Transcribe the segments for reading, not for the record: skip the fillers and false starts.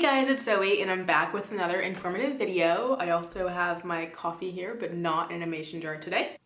Hey guys, it's Zoe and I'm back with another informative video. I also have my coffee here, but not in a mason jar today.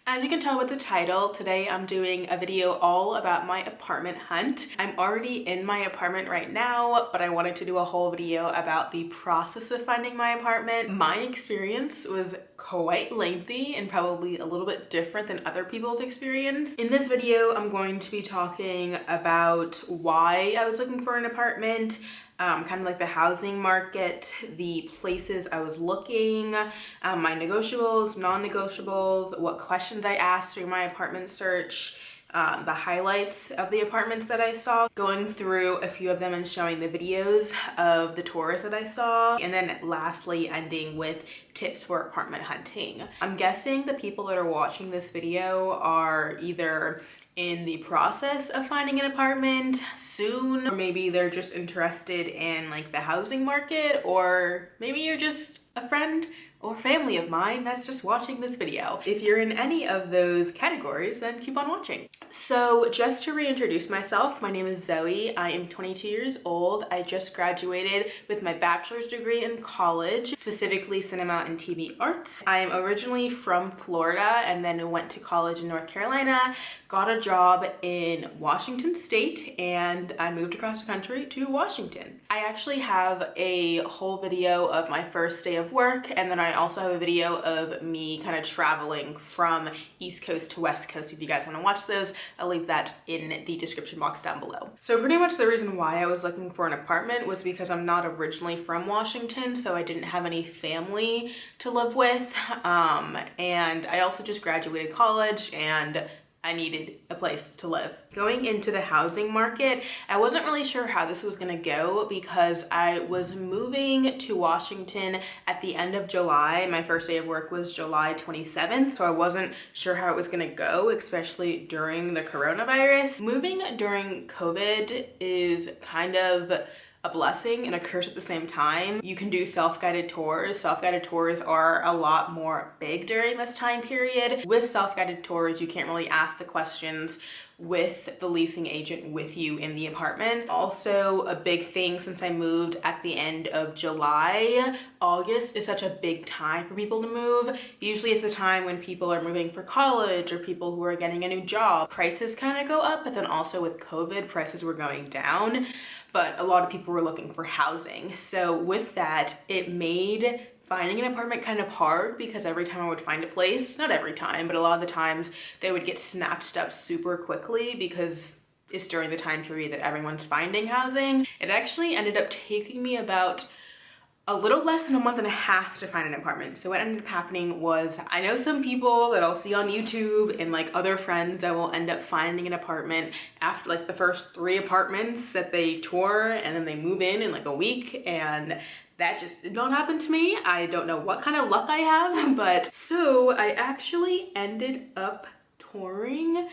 As you can tell with the title, today I'm doing a video all about my apartment hunt. I'm already in my apartment right now, but I wanted to do a whole video about the process of finding my apartment. My experience was quite lengthy and probably a little bit different than other people's experience. In this video, I'm going to be talking about why I was looking for an apartment, kind of like the housing market, the places I was looking, my negotiables, non-negotiables, what questions I asked through my apartment search, the highlights of the apartments that I saw, going through a few of them and showing the videos of the tours that I saw, and then lastly ending with tips for apartment hunting. I'm guessing the people that are watching this video are either in the process of finding an apartment soon, or maybe they're just interested in like the housing market, or maybe you're just a friend or family of mine that's just watching this video. If you're in any of those categories, then keep on watching. So just to reintroduce myself, my name is Zoe. I am 22 years old. I just graduated with my bachelor's degree in college, specifically cinema and TV arts. I am originally from Florida and then went to college in North Carolina, got a job in Washington State, and I moved across the country to Washington. I actually have a whole video of my first day of work, and then I also have a video of me kind of traveling from East Coast to West Coast. If you guys want to watch those, I'll leave that in the description box down below. So pretty much the reason why I was looking for an apartment was because I'm not originally from Washington, so I didn't have any family to live with, and I also just graduated college and I needed a place to live. Going into the housing market, I wasn't really sure how this was gonna go because I was moving to Washington at the end of July. My first day of work was July 27th, so I wasn't sure how it was gonna go, especially during the coronavirus. Moving during COVID is kind of a blessing and a curse at the same time. You can do self-guided tours. Self-guided tours are a lot more big during this time period. With self-guided tours, you can't really ask the questions with the leasing agent with you in the apartment. Also, a big thing since I moved at the end of July, August is such a big time for people to move. Usually it's the time when people are moving for college or people who are getting a new job. Prices kind of go up, but then also with COVID, prices were going down, but a lot of people were looking for housing. So with that, it made finding an apartment kind of hard because every time I would find a place, not every time, but a lot of the times they would get snatched up super quickly because it's during the time period that everyone's finding housing. It actually ended up taking me about a little less than a month and a half to find an apartment. So what ended up happening was, I know some people that I'll see on YouTube and like other friends that will end up finding an apartment after like the first 3 apartments that they tour, and then they move in like a week, and that just did not happen to me. I don't know what kind of luck I have, but so I actually ended up touring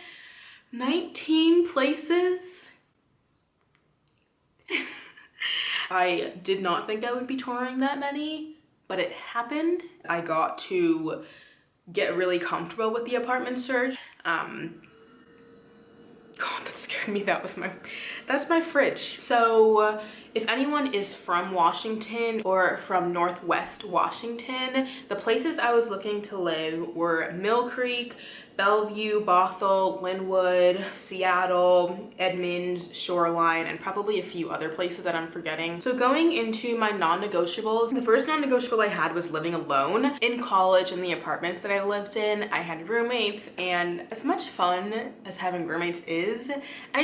19 places. I did not think I would be touring that many, but it happened. I got to get really comfortable with the apartment search. God, that scared me. That's my fridge. So if anyone is from Washington or from Northwest Washington, the places I was looking to live were Mill Creek, Bellevue, Bothell, Linwood, Seattle, Edmonds, Shoreline, and probably a few other places that I'm forgetting. So going into my non-negotiables, the first non-negotiable I had was living alone. In college, in the apartments that I lived in, I had roommates, and as much fun as having roommates is, I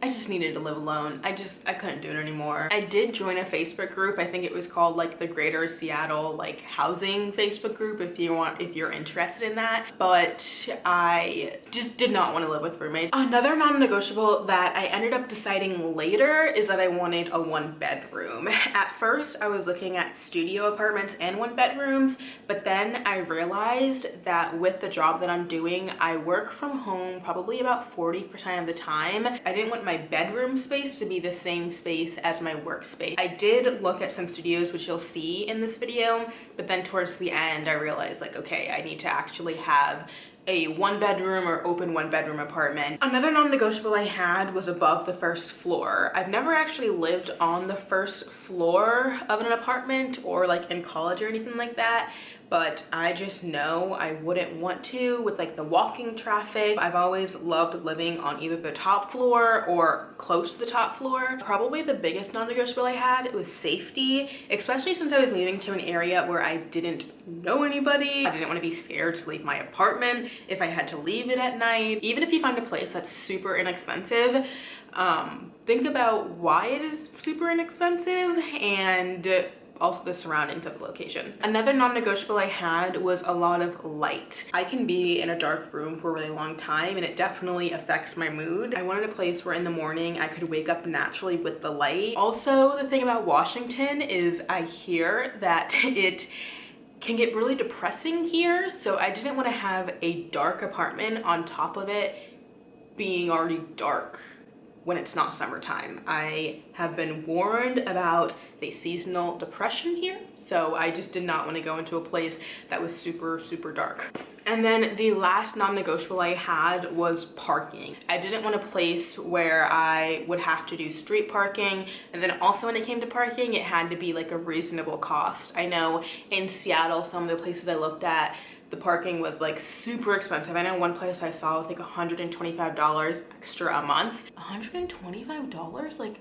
just needed to live alone. I couldn't do it anymore. I did join a Facebook group. I think it was called like the Greater Seattle like housing Facebook group if you're interested in that. But I just did not want to live with roommates. Another non-negotiable that I ended up deciding later is that I wanted a 1-bedroom. At first, I was looking at studio apartments and 1-bedrooms, but then I realized that with the job that I'm doing, I work from home probably about 40% of the time. I didn't want my bedroom space to be the same space as my workspace. I did look at some studios, which you'll see in this video, but then towards the end, I realized like, okay, I need to actually have a 1-bedroom or open 1-bedroom apartment. Another non-negotiable I had was above the first floor. I've never actually lived on the first floor of an apartment or like in college or anything like that, but I just know I wouldn't want to with like the walking traffic. I've always loved living on either the top floor or close to the top floor. Probably the biggest non-negotiable I had was safety, especially since I was moving to an area where I didn't know anybody. I didn't want to be scared to leave my apartment if I had to leave it at night. Even if you find a place that's super inexpensive, think about why it is super inexpensive and also the surroundings of the location. Another non-negotiable I had was a lot of light. I can be in a dark room for a really long time and it definitely affects my mood. I wanted a place where in the morning I could wake up naturally with the light. Also, the thing about Washington is I hear that it can get really depressing here, so I didn't want to have a dark apartment on top of it being already dark when it's not summertime. I have been warned about the seasonal depression here, so I just did not want to go into a place that was super, super dark. And then the last non-negotiable I had was parking. I didn't want a place where I would have to do street parking, and then also when it came to parking, it had to be like a reasonable cost. I know in Seattle, some of the places I looked at, the parking was like super expensive. I know one place I saw was like $125 extra a month. $125? Like,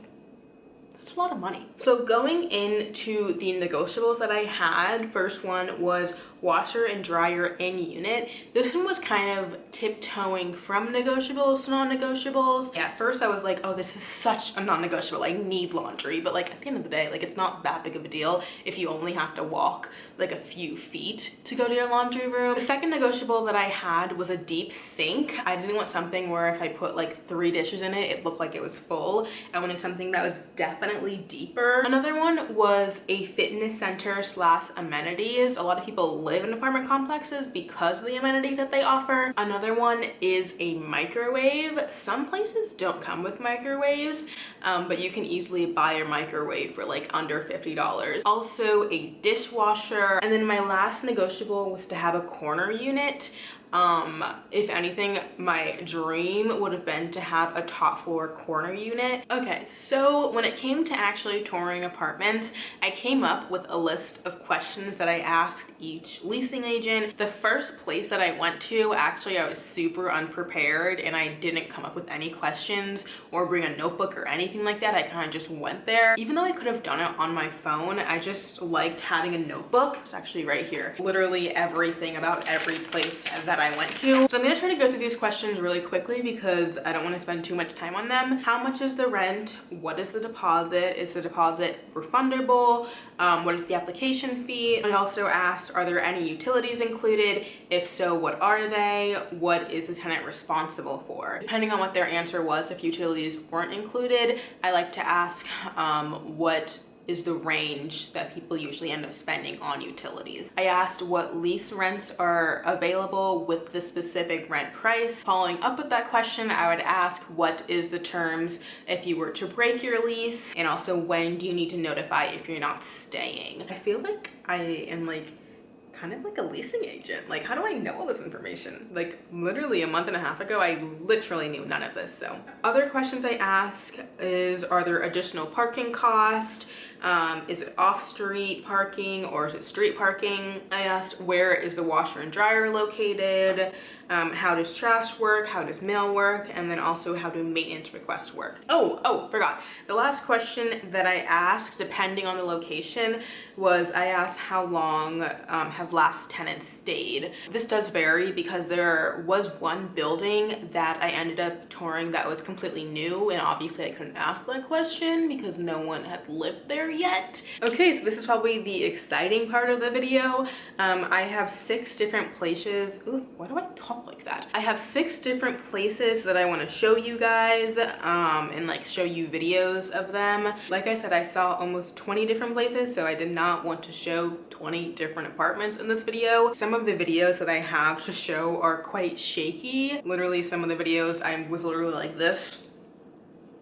that's a lot of money. So going into the negotiables that I had, first one was washer and dryer in unit. This one was kind of tiptoeing from negotiables to non-negotiables. At first I was like, oh, this is such a non-negotiable, I need laundry, but like at the end of the day, like it's not that big of a deal if you only have to walk like a few feet to go to your laundry room. The second negotiable that I had was a deep sink. I didn't want something where if I put like 3 dishes in it, it looked like it was full. I wanted something that was definitely deeper. Another one was a fitness center slash amenities. A lot of people live in apartment complexes because of the amenities that they offer. Another one is a microwave. Some places don't come with microwaves, but you can easily buy a microwave for like under $50. Also a dishwasher. And then my last negotiable was to have a corner unit. If anything, my dream would have been to have a top floor corner unit. Okay, so when it came to actually touring apartments, I came up with a list of questions that I asked each leasing agent. The first place that I went to, actually I was super unprepared and I didn't come up with any questions or bring a notebook or anything like that. I kind of just went there. Even though I could have done it on my phone, I just liked having a notebook. It's actually right here. Literally everything about every place that I went to. So I'm gonna try to go through these questions really quickly because I don't want to spend too much time on them. How much is the rent? What is the deposit? Is the deposit refundable? What is the application fee? I also asked, are there any utilities included? If so, what are they? What is the tenant responsible for? Depending on what their answer was, if utilities weren't included, I like to ask what is the range that people usually end up spending on utilities. I asked what lease rents are available with the specific rent price. Following up with that question, I would ask what is the terms if you were to break your lease, and also when do you need to notify if you're not staying. I feel like I am like kind of like a leasing agent. Like, how do I know all this information? Like literally a month and a half ago, I literally knew none of this. So other questions I ask is, are there additional parking costs? Is it off-street parking or is it street parking? I asked, where is the washer and dryer located? How does trash work? How does mail work? And then also, how do maintenance requests work? Oh, forgot. The last question that I asked, depending on the location, was I asked how long have last tenants stayed. This does vary because there was one building that I ended up touring that was completely new, and obviously I couldn't ask that question because no one had lived there yet. Okay, so this is probably the exciting part of the video. I have 6 different places. Ooh, why do I talk like that? I have 6 different places that I want to show you guys and like show you videos of them. Like I said, I saw almost 20 different places, so I did not want to show 20 different apartments in this video. Some of the videos that I have to show are quite shaky. Literally, some of the videos I was literally like this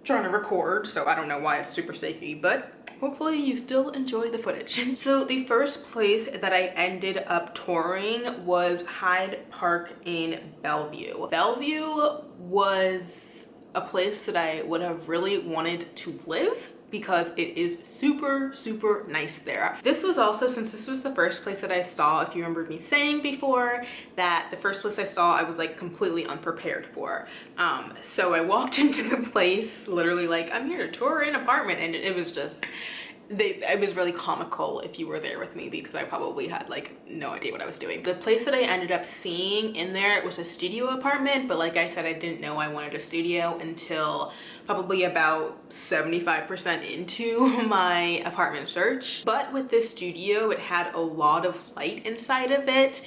trying to record, so I don't know why it's super shaky, but Hopefully you still enjoy the footage. So the first place that I ended up touring was Hyde Park in Bellevue. Bellevue was a place that I would have really wanted to live because it is super nice there. This was also, since this was the first place that I saw, if you remember me saying before that the first place I saw I was like completely unprepared for. So I walked into the place literally like, I'm here to tour an apartment, and it was just, it was really comical if you were there with me because I probably had like no idea what I was doing. The place that I ended up seeing in there, it was a studio apartment, but like I said, I didn't know I wanted a studio until probably about 75% into my apartment search. But with this studio, it had a lot of light inside of it.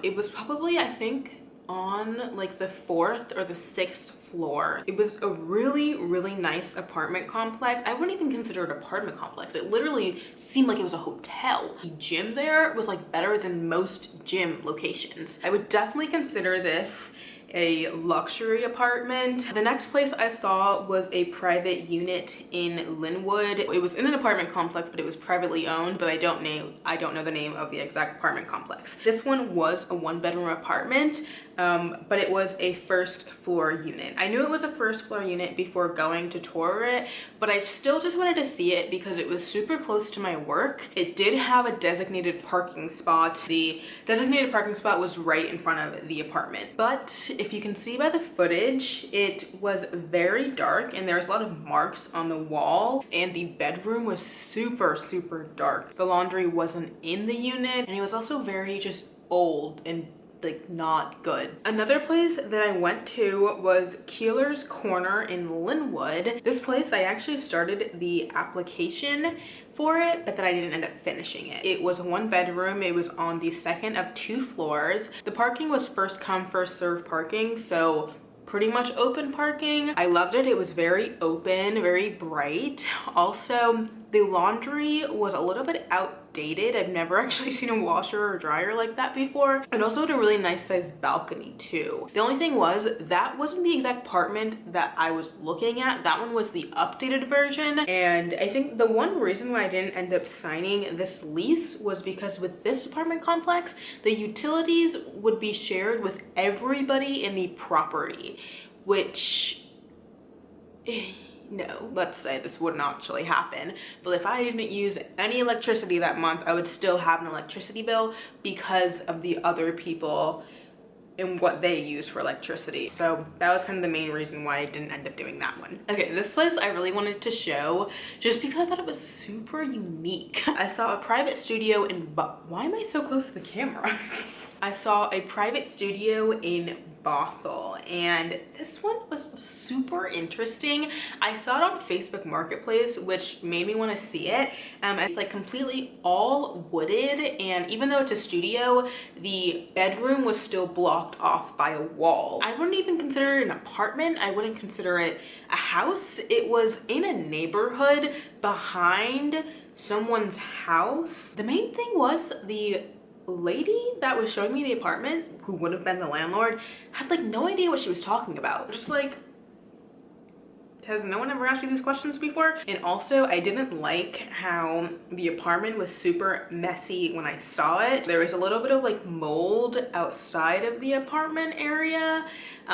It was probably, I think, on like the 4th or the 6th floor. It was a really nice apartment complex. I wouldn't even consider it an apartment complex. It literally seemed like it was a hotel. The gym there was like better than most gym locations. I would definitely consider this a luxury apartment. The next place I saw was a private unit in Linwood. It was in an apartment complex, but it was privately owned, but I don't know the name of the exact apartment complex. This one was a 1-bedroom apartment, but it was a 1st floor unit. I knew it was a 1st floor unit before going to tour it, but I still just wanted to see it because it was super close to my work. It did have a designated parking spot. The designated parking spot was right in front of the apartment, but if you can see by the footage, it was very dark and there was a lot of marks on the wall, and the bedroom was super dark. The laundry wasn't in the unit, and it was also very just old and like not good. Another place that I went to was Keeler's Corner in Linwood. This place, I actually started the application for it, but then I didn't end up finishing it. It was a 1-bedroom. It was on the 2nd of 2 floors. The parking was first come, first serve parking, so pretty much open parking. I loved it. It was very open, very bright. Also, the laundry was a little bit outdated. I've never actually seen a washer or dryer like that before. And also had a really nice sized balcony too. The only thing was, that wasn't the exact apartment that I was looking at. That one was the updated version. And I think the one reason why I didn't end up signing this lease was because with this apartment complex, the utilities would be shared with everybody in the property, which no, let's say this wouldn't actually happen, but if I didn't use any electricity that month, I would still have an electricity bill because of the other people and what they use for electricity. So that was kind of the main reason why I didn't end up doing that one. Okay, this place I really wanted to show just because I thought it was super unique. I saw a private studio in why am I so close to the camera? I saw a private studio in Bothell, and this one was super interesting. I saw it on Facebook Marketplace, which made me want to see it. It's like completely all wooded, and even though it's a studio, the bedroom was still blocked off by a wall. I wouldn't even consider it an apartment. I wouldn't consider it a house. It was in a neighborhood behind someone's house. The main thing was the lady that was showing me the apartment, who would have been the landlord, had like no idea what she was talking about. Just like, has no one ever asked you these questions before? And also, I didn't like how the apartment was super messy when I saw it. There was a little bit of like mold outside of the apartment area,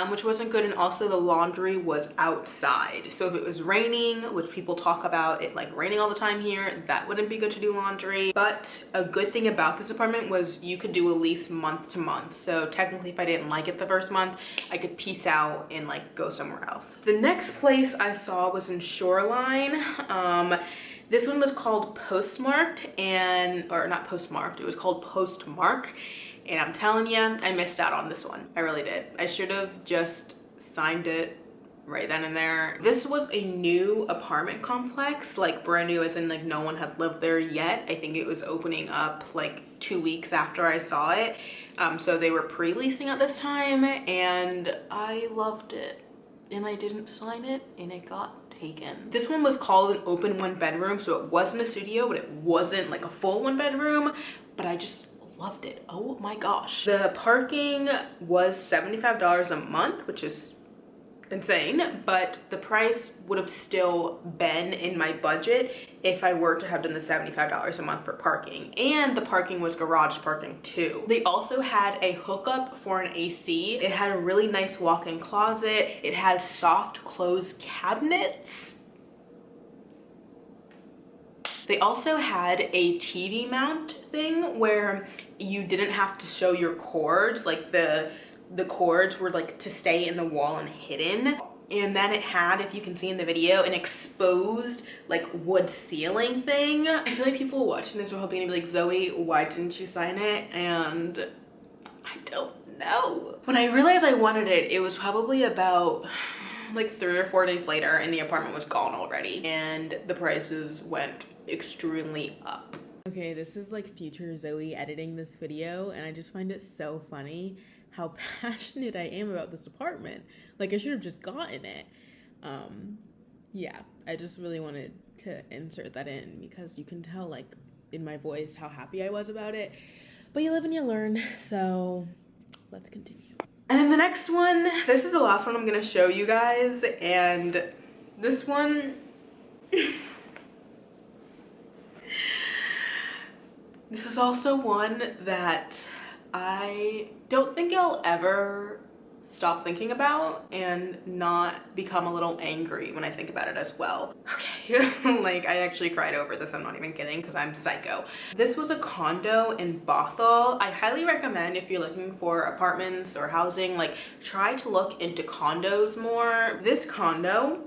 which wasn't good. And also the laundry was outside. So if it was raining, which people talk about it like raining all the time here, that wouldn't be good to do laundry. But a good thing about this apartment was you could do a lease month to month. So technically, if I didn't like it the first month, I could peace out and like go somewhere else. The next place I saw was in Shoreline. This one was called Postmarked, or not Postmarked, it was called Postmark. And I'm telling you, I missed out on this one. I really did. I should have just signed it right then and there. This was a new apartment complex, like brand new as in like no one had lived there yet. I think it was opening up like 2 weeks after I saw it. So they were pre-leasing at this time, and I loved it. And I didn't sign it, and it got taken. This one was called an open 1-bedroom, so it wasn't a studio, but it wasn't like a full 1-bedroom, but I just loved it. Oh my gosh. The parking was $75 a month, which is insane, but the price would have still been in my budget if I were to have done the $75 a month for parking, and the parking was garage parking too. They also had a hookup for an AC. It had a really nice walk-in closet. It had soft close cabinets. They also had a TV mount thing where you didn't have to show your cords, like the cords were like to stay in the wall and hidden. And then it had, if you can see in the video, an exposed like wood ceiling thing. I feel like people watching this are hoping to be like, Zoe, why didn't you sign it? And I don't know. When I realized I wanted it, it was probably about like 3 or 4 days later, and the apartment was gone already, and the prices went extremely up. Okay, this is like future Zoe editing this video, and I just find it so funny how passionate I am about this apartment. Like, I should have just gotten it. Yeah, I just really wanted to insert that in because you can tell like in my voice how happy I was about it. But you live and you learn, so let's continue. And then the next one, this is the last one I'm gonna show you guys, and this one, this is also one that I don't think I'll ever stop thinking about and not become a little angry when I think about it as well. Okay, like I actually cried over this, I'm not even kidding, because I'm psycho. This was a condo in Bothell. I highly recommend, if you're looking for apartments or housing, like try to look into condos more. This condo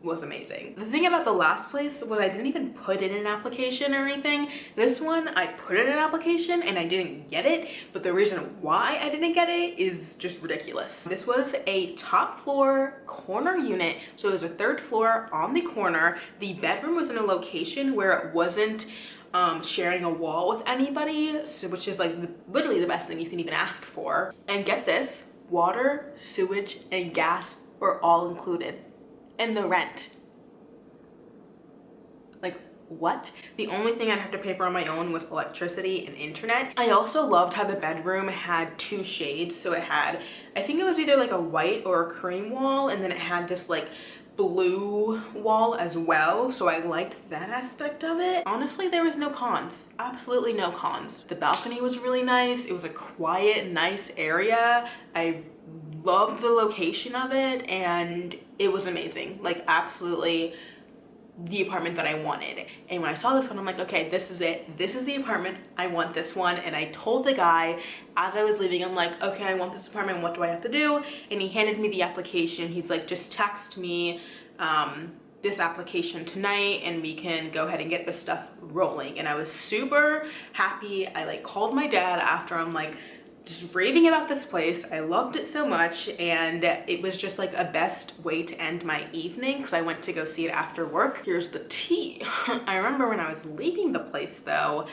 was amazing. The thing about the last place was I didn't even put in an application or anything. This one, I put in an application and I didn't get it, but the reason why I didn't get it is just ridiculous. This was a top floor corner unit, so there's a 3rd floor on the corner. The bedroom was in a location where it wasn't sharing a wall with anybody, so which is like literally the best thing you can even ask for. And get this, water, sewage, and gas were all included in the rent. Like, what? The only thing I'd have to pay for on my own was electricity and internet. I also loved how the bedroom had 2 shades. So it had, I think it was either like a white or a cream wall, and then it had this like blue wall as well, so I liked that aspect of it. Honestly, there was no cons, absolutely no cons. The balcony was really nice. It was a quiet, nice area. I loved the location of it, and it was amazing. Like, absolutely the apartment that I wanted. And when I saw this one, I'm like, okay, this is it. This is the apartment. I want this one. And I told the guy as I was leaving, I'm like, okay, I want this apartment. What do I have to do? And he handed me the application. He's like, just text me this application tonight and we can go ahead and get this stuff rolling. And I was super happy. I like called my dad after. I'm like, just raving about this place. I loved it so much, and it was just like a best way to end my evening because I went to go see it after work. Here's the tea. I remember when I was leaving the place though,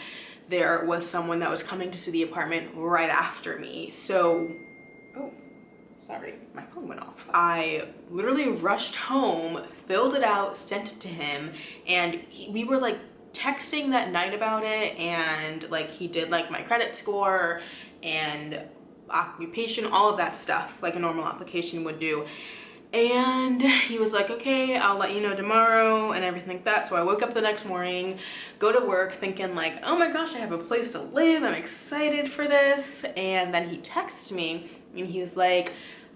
there was someone that was coming to see the apartment right after me. So, oh, sorry, my phone went off. I literally rushed home, filled it out, sent it to him, and we were like texting that night about it, and like he did like my credit score and occupation, all of that stuff like a normal application would do. And he was like, okay, I'll let you know tomorrow and everything like that. So I woke up the next morning, go to work thinking like, oh my gosh, I have a place to live, I'm excited for this. And then he texted me and he's like,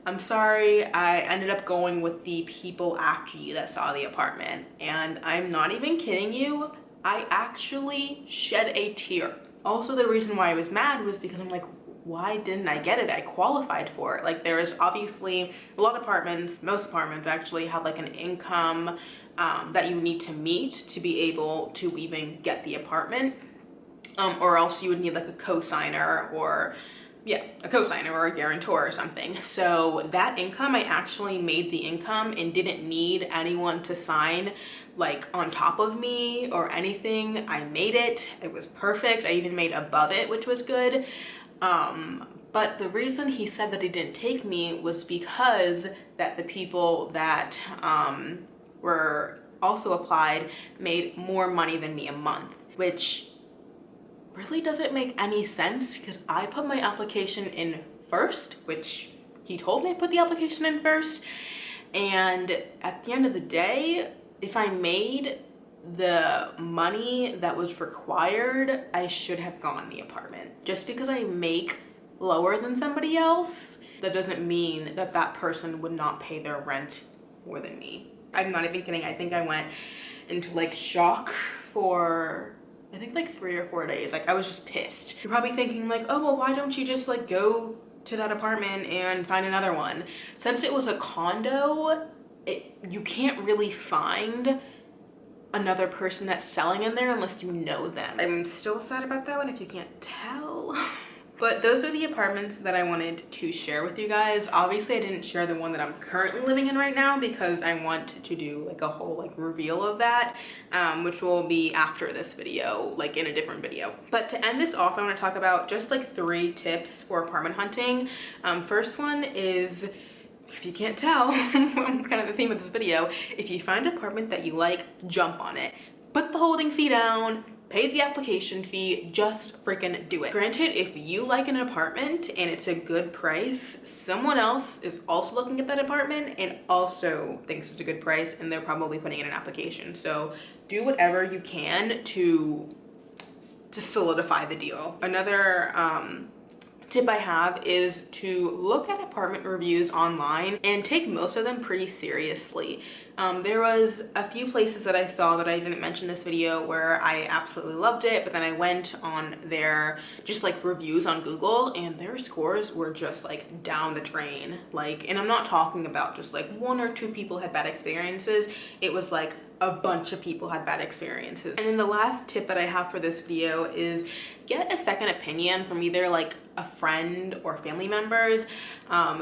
I'm sorry, I ended up going with the people after you that saw the apartment. And I'm not even kidding you, I actually shed a tear. Also, the reason why I was mad was because I'm like, why didn't I get it? I qualified for it. Like, there is obviously a lot of apartments, most apartments actually have like an income that you need to meet to be able to even get the apartment, or else you would need like a co-signer or a co-signer or a guarantor or something. So that income, I actually made the income and didn't need anyone to sign like on top of me or anything. I made it. It was perfect. I even made above it, which was good. But the reason he said that he didn't take me was because that the people that were also applied made more money than me a month, which really doesn't make any sense because I put my application in first, which he told me to put the application in first. And at the end of the day, if I made the money that was required, I should have gone the apartment. Just because I make lower than somebody else, that doesn't mean that that person would not pay their rent more than me. I'm not even kidding. I think I went into like shock for I think like 3 or 4 days. Like I was just pissed. You're probably thinking like, oh, well, why don't you just like go to that apartment and find another one? Since it was a condo, you can't really find another person that's selling in there unless you know them. I'm still sad about that one if you can't tell. But those are the apartments that I wanted to share with you guys. Obviously I didn't share the one that I'm currently living in right now because I want to do like a whole like reveal of that, which will be after this video, like in a different video. But to end this off, I want to talk about just like 3 tips for apartment hunting. First one is, if you can't tell, kind of the theme of this video, if you find an apartment that you like, jump on it. Put the holding fee down, pay the application fee, just freaking do it. Granted, if you like an apartment and it's a good price, someone else is also looking at that apartment and also thinks it's a good price, and they're probably putting in an application. So do whatever you can to solidify the deal. Another tip I have is to look at apartment reviews online and take most of them pretty seriously. There was a few places that I saw that I didn't mention in this video where I absolutely loved it, but then I went on their just like reviews on Google and their scores were just like down the drain. Like, and I'm not talking about just like 1 or 2 people had bad experiences. It was like a bunch of people had bad experiences. And then the last tip that I have for this video is get a second opinion from either like a friend or family members.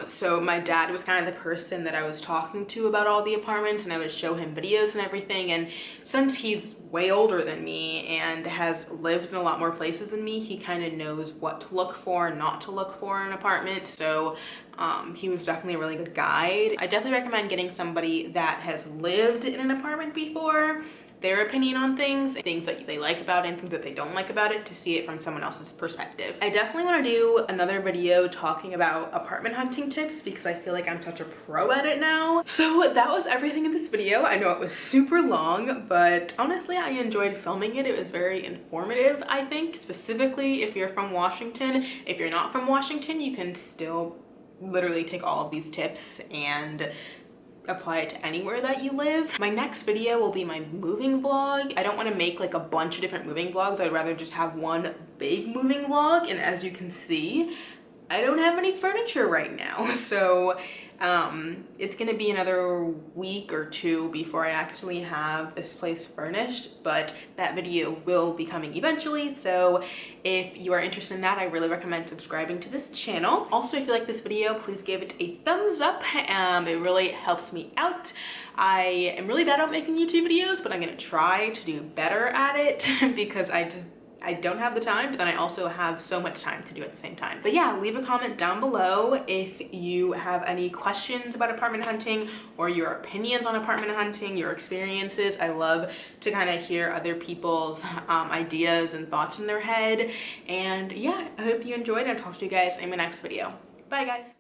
So my dad was kind of the person that I was talking to about all the apartments, and I would show him videos and everything. And since he's way older than me and has lived in a lot more places than me, he kind of knows what to look for and not to look for in an apartment. So he was definitely a really good guide. I definitely recommend getting somebody that has lived in an apartment before, their opinion on things that they like about it and things that they don't like about it, to see it from someone else's perspective. I definitely want to do another video talking about apartment hunting tips because I feel like I'm such a pro at it now. So that was everything in this video. I know it was super long, but honestly I enjoyed filming it. It was very informative, I think, specifically if you're from Washington. If you're not from Washington, you can still literally take all of these tips and apply it to anywhere that you live. My next video will be my moving vlog. I don't want to make like a bunch of different moving vlogs. I'd rather just have one big moving vlog, and as you can see, I don't have any furniture right now. So it's gonna be another week or 2 before I actually have this place furnished, but that video will be coming eventually. So if you are interested in that, I really recommend subscribing to this channel. Also, if you like this video, please give it a thumbs up. It really helps me out. I am really bad at making YouTube videos, but I'm gonna try to do better at it because I don't have the time, but then I also have so much time to do it at the same time. But yeah, leave a comment down below if you have any questions about apartment hunting or your opinions on apartment hunting, your experiences. I love to kind of hear other people's ideas and thoughts in their head. And yeah, I hope you enjoyed, and I'll talk to you guys in my next video. Bye guys.